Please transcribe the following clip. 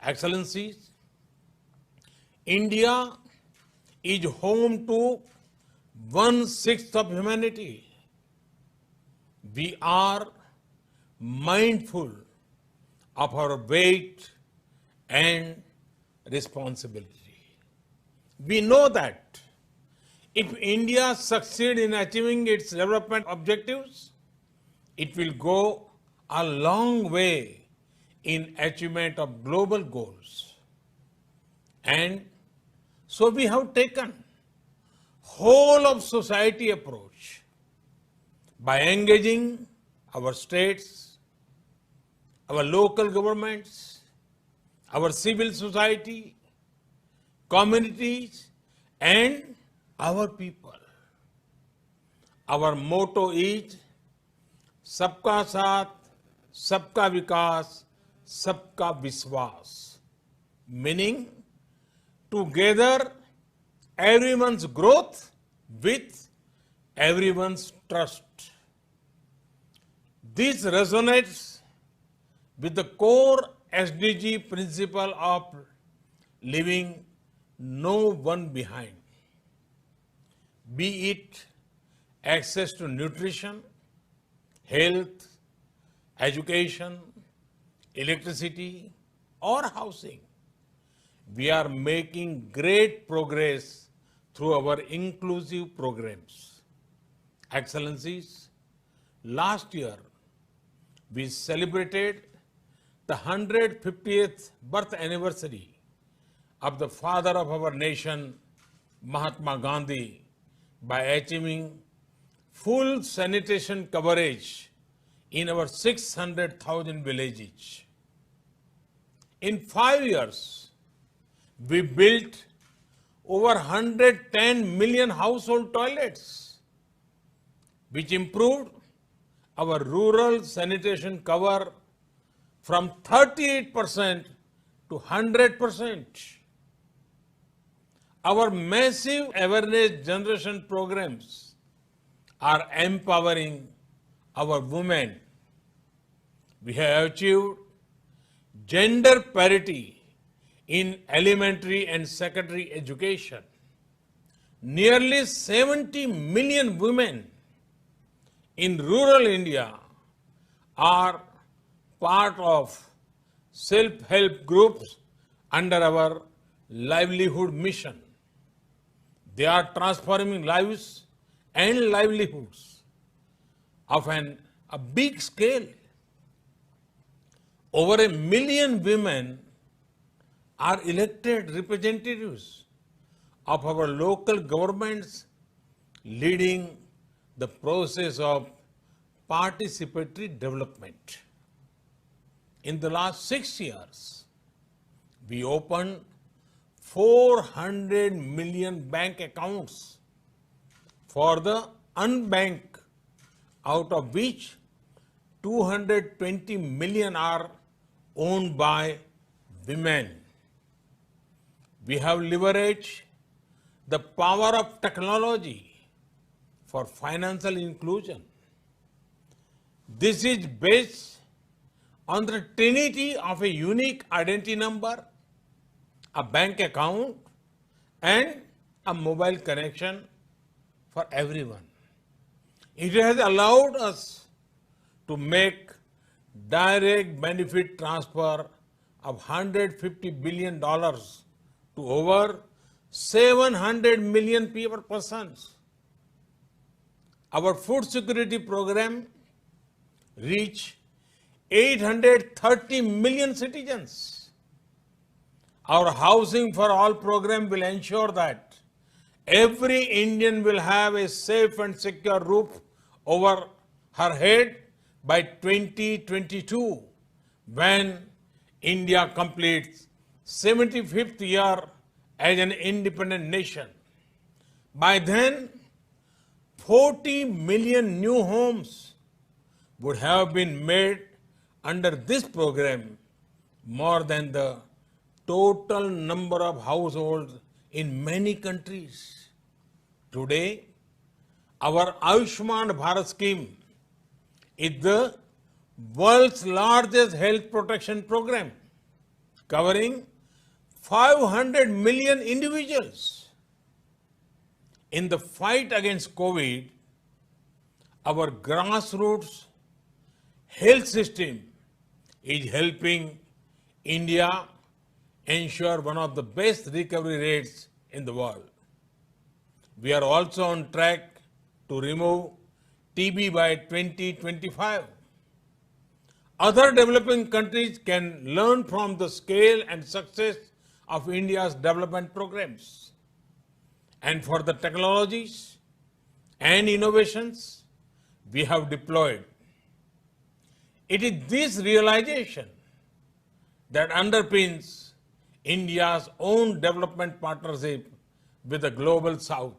Excellencies, India is home to one-sixth of humanity. We are mindful of our weight and responsibility. We know that if India succeeds in achieving its development objectives, it will go a long way in achievement of global goals. And so we have taken whole of society approach by engaging our states, our local governments, our civil society, communities, and our people. Our motto is सबका साथ, सबका विकास, सबका विश्वास. Meaning, together, everyone's growth with everyone's trust. This resonates with the core SDG principle of leaving no one behind. Be it access to nutrition, health, education, electricity, or housing. We are making great progress through our inclusive programs. Excellencies, last year we celebrated the 150th birth anniversary of the father of our nation, Mahatma Gandhi, by achieving full sanitation coverage in our 600,000 villages. In 5 years, we built over 110 million household toilets, which improved our rural sanitation cover from 38% to 100%. Our massive awareness generation programs are empowering our women. We have achieved gender parity in elementary and secondary education. Nearly 70 million women in rural India are part of self-help groups under our livelihood mission. They are transforming lives and livelihoods of a big scale. Over 1 million women are elected representatives of our local governments, leading the process of participatory development. In the last 6 years, we opened 400 million bank accounts for the unbanked, out of which 220 million are owned by women. We have leveraged the power of technology for financial inclusion. This is based on the trinity of a unique identity number, a bank account, and a mobile connection for everyone. It has allowed us to make direct benefit transfer of $150 billion to over 700 million persons. Our food security program reached 830 million citizens. Our Housing for All program will ensure that every Indian will have a safe and secure roof over her head by 2022, when India completes 75th year as an independent nation. By then, 40 million new homes would have been made under this program, more than the total number of households in many countries. Today, our Ayushman Bharat scheme is the world's largest health protection program. covering 500 million individuals. In the fight against COVID, our grassroots health system is helping India ensure one of the best recovery rates in the world. We are also on track to remove TB by 2025. Other developing countries can learn from the scale and success of India's development programs. And for the technologies and innovations we have deployed, it is this realization that underpins India's own development partnership with the Global South.